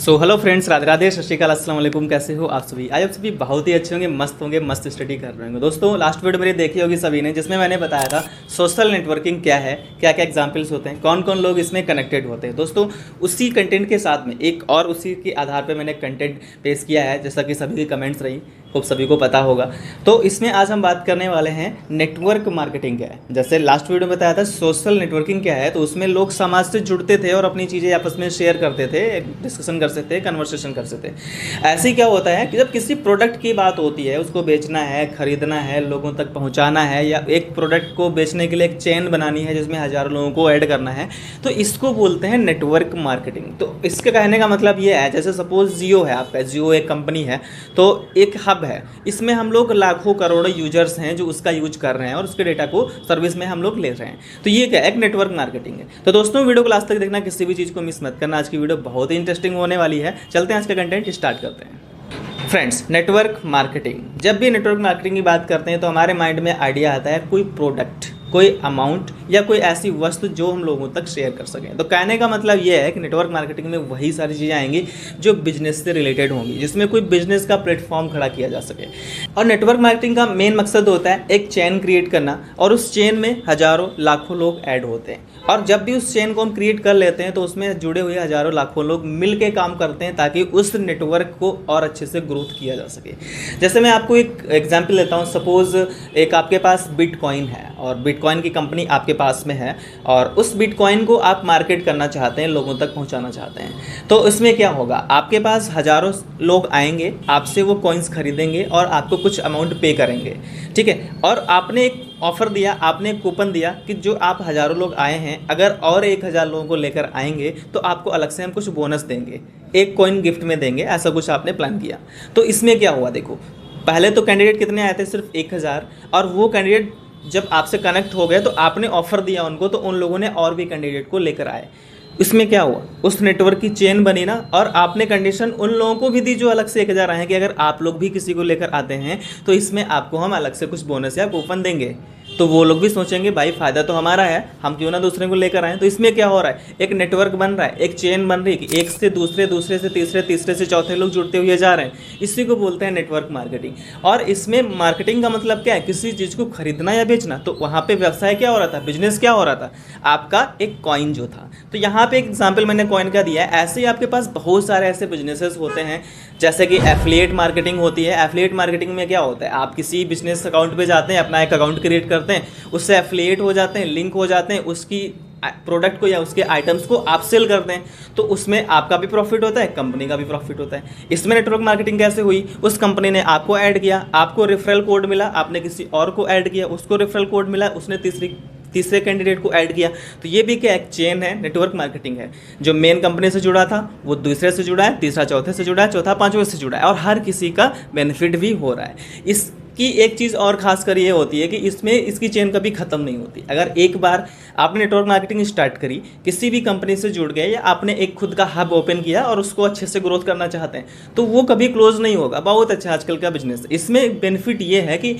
Hello friends, Radhe Radhe, सत श्री अकाल, अस्सलाम वालेकुम। कैसे हो आप सभी? आज आप सभी बहुत ही अच्छे होंगे, मस्त स्टडी कर रहे होंगे। दोस्तों लास्ट वीडियो मेरी देखी होगी सभी ने, जिसमें मैंने बताया था सोशल नेटवर्किंग क्या है, क्या क्या एग्जांपल्स होते हैं, कौन कौन लोग इसमें कनेक्टेड होते हैं। दोस्तों उसी कंटेंट के साथ में एक और उसी के आधार पर मैंने कंटेंट पेश किया है, जैसा कि सभी की कमेंट्स रही, खूब सभी को पता होगा। तो इसमें आज हम बात करने वाले हैं नेटवर्क मार्केटिंग क्या है। जैसे लास्ट वीडियो में बताया था सोशल नेटवर्किंग क्या है, तो उसमें लोग समाज से जुड़ते थे और अपनी चीज़ें आपस में शेयर करते थे, डिस्कशन कर सकते थे, कन्वर्सेशन कर सकते थे। ऐसे ही क्या होता है कि जब किसी प्रोडक्ट की बात होती है, उसको बेचना है, खरीदना है, लोगों तक पहुंचाना है, या एक प्रोडक्ट को बेचने के लिए एक चेन बनानी है जिसमें हज़ारों लोगों को ऐड करना है, तो इसको बोलते हैं नेटवर्क मार्केटिंग। तो इसके कहने का मतलब ये है, जैसे सपोज जियो है, आपका जियो एक कंपनी है, तो एक हब है, इसमें हम लोग लाखों करोड़ों यूजर्स हैं जो उसका यूज कर रहे हैं और उसके डेटा को सर्विस में हम लोग ले रहे हैं। तो ये क्या एक नेटवर्क मार्केटिंग है। तो दोस्तों वीडियो को लास्ट तक देखना, किसी भी चीज़ को मिस मत करना। आज की वीडियो बहुत ही इंटरेस्टिंग होने वाली है। चलते हैं आज का कंटेंट स्टार्ट करते हैं। फ्रेंड्स, नेटवर्क मार्केटिंग, जब भी नेटवर्क मार्केटिंग की बात करते हैं तो हमारे माइंड में आइडिया आता है कोई प्रोडक्ट, कोई अमाउंट या कोई ऐसी वस्तु जो हम लोगों तक शेयर कर सकें। तो कहने का मतलब ये है कि नेटवर्क मार्केटिंग में वही सारी चीज़ें आएंगी जो बिजनेस से रिलेटेड होंगी, जिसमें कोई बिजनेस का प्लेटफॉर्म खड़ा किया जा सके। और नेटवर्क मार्केटिंग का मेन मकसद होता है एक चेन क्रिएट करना, और उस चेन में हज़ारों लाखों लोग ऐड होते हैं। और जब भी उस चेन को हम क्रिएट कर लेते हैं तो उसमें जुड़े हुए हज़ारों लाखों लोग मिल के काम करते हैं ताकि उस नेटवर्क को और अच्छे से ग्रोथ किया जा सके। जैसे मैं आपको एक एग्जांपल लेता हूँ। सपोज़ एक आपके पास बिटकॉइन है और बिटकॉइन की कंपनी आपके पास में है, और उस बिटकॉइन को आप मार्केट करना चाहते हैं, लोगों तक पहुंचाना चाहते हैं। तो इसमें क्या होगा, आपके पास हज़ारों लोग आएंगे, आपसे वो कॉइन्स खरीदेंगे और आपको कुछ अमाउंट पे करेंगे, ठीक है। और आपने एक ऑफ़र दिया, आपने एक कूपन दिया कि जो आप हज़ारों लोग आए हैं, अगर और 1000 लोगों को लेकर आएंगे तो आपको अलग से हम कुछ बोनस देंगे, एक कॉइन गिफ्ट में देंगे, ऐसा कुछ आपने प्लान किया। तो इसमें क्या हुआ, देखो पहले तो कैंडिडेट कितने आए थे, सिर्फ 1000, और वो कैंडिडेट जब आपसे कनेक्ट हो गए तो आपने ऑफ़र दिया उनको, तो उन लोगों ने और भी कैंडिडेट को लेकर आए। इसमें क्या हुआ, उस नेटवर्क की चेन बनी ना, और आपने कंडीशन उन लोगों को भी दी जो अलग से 1000 आए हैं कि अगर आप लोग भी किसी को लेकर आते हैं तो इसमें आपको हम अलग से कुछ बोनस या कूपन देंगे। तो वो लोग भी सोचेंगे भाई फ़ायदा तो हमारा है, हम क्यों ना दूसरे को लेकर आएँ। तो इसमें क्या हो रहा है, एक नेटवर्क बन रहा है, एक चेन बन रही है कि एक से दूसरे, दूसरे से तीसरे, तीसरे से चौथे लोग जुड़ते हुए जा रहे हैं। इसी को बोलते हैं नेटवर्क मार्केटिंग। और इसमें मार्केटिंग का मतलब क्या है, किसी चीज़ को खरीदना या बेचना। तो वहाँ पे व्यवसाय क्या हो रहा था, बिजनेस क्या हो रहा था, आपका एक कॉइन जो था। तो यहाँ पे एक एग्जाम्पल मैंने कॉइन का दिया है। ऐसे ही आपके पास बहुत सारे ऐसे बिजनेसेस होते हैं, जैसे कि एफिलिएट मार्केटिंग होती है। एफिलिएट मार्केटिंग में क्या होता है, आप किसी बिजनेस अकाउंट पे जाते हैं, अपना एक अकाउंट क्रिएट करते हैं, उससे एफिलिएट हो जाते हैं, लिंक हो जाते हैं, उसकी प्रोडक्ट को या उसके आइटम्स को आप सेल करते हैं। तो उसमें आपका भी प्रॉफिट होता है, कंपनी का भी प्रॉफिट होता है। इसमें नेटवर्क मार्केटिंग कैसे हुई, उस कंपनी ने आपको ऐड किया, आपको रेफरल कोड मिला, आपने किसी और को ऐड किया, उसको रेफरल कोड मिला, उसने तीसरे कैंडिडेट को ऐड किया। तो ये भी क्या एक चेन है, नेटवर्क मार्केटिंग है। जो मेन कंपनी से जुड़ा था वो दूसरे से जुड़ा है, तीसरा चौथे से जुड़ा है, चौथा पांचवें से जुड़ा है, और हर किसी का बेनिफिट भी हो रहा है। इसकी एक चीज़ और खास कर ये होती है कि इसमें इसकी चेन कभी ख़त्म नहीं होती। अगर एक बार आपने नेटवर्क मार्केटिंग स्टार्ट करी, किसी भी कंपनी से जुड़ गए, या आपने एक खुद का हब ओपन किया और उसको अच्छे से ग्रोथ करना चाहते हैं, तो वो कभी क्लोज नहीं होगा। बहुत अच्छा आजकल का बिजनेस। इसमें बेनिफिट ये है कि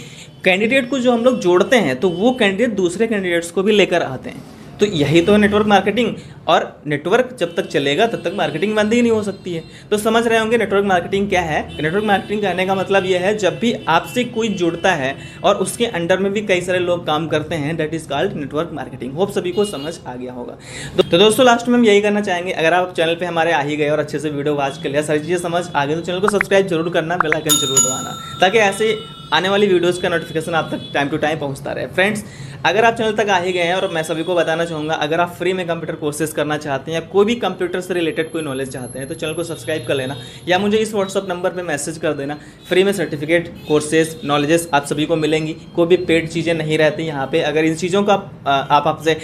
कैंडिडेट को जो हम लोग जोड़ते हैं तो वो कैंडिडेट दूसरे कैंडिडेट्स को भी लेकर आते हैं। तो यही तो है नेटवर्क मार्केटिंग। और नेटवर्क जब तक चलेगा तब तक मार्केटिंग बंद ही नहीं हो सकती है। तो समझ रहे होंगे नेटवर्क मार्केटिंग क्या है। नेटवर्क मार्केटिंग कहने का मतलब ये है, जब भी आपसे कोई जुड़ता है और उसके अंडर में भी कई सारे लोग काम करते हैं, that is called network marketing. Hope सभी को समझ आ गया होगा। तो दोस्तों लास्ट में हम यही करना चाहेंगे, अगर आप चैनल पर हमारे आ ही गए और अच्छे से वीडियो वॉच कर लिया, सारी चीज़ें समझ आ गई, तो चैनल को सब्सक्राइब जरूर करना, बेल आइकन जरूर दबाना, ताकि ऐसे आने वाली वीडियोस का नोटिफिकेशन आप तक टाइम टू टाइम पहुंचता रहे। फ्रेंड्स, अगर आप चैनल तक आ ही गए हैं, और मैं सभी को बताना चाहूँगा, अगर आप फ्री में कंप्यूटर कोर्सेज करना चाहते हैं या कोई भी कंप्यूटर से रिलेटेड कोई नॉलेज चाहते हैं, तो चैनल को सब्सक्राइब कर लेना, या मुझे इस व्हाट्सअप नंबर पे मैसेज कर देना। फ्री में सर्टिफिकेट, कोर्सेज, नॉलेजेस आप सभी को मिलेंगी। कोई भी पेड चीज़ें नहीं रहती यहाँ पे। अगर इन चीज़ों का आप आपसे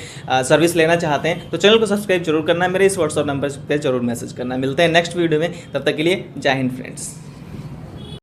सर्विस लेना चाहते हैं तो चैनल को सब्सक्राइब जरूर करना, मेरे इस व्हाट्सअप नंबर पर जरूर मैसेज करना। मिलते हैं नेक्स्ट वीडियो में, तब तक के लिए जय हिंद फ्रेंड्स।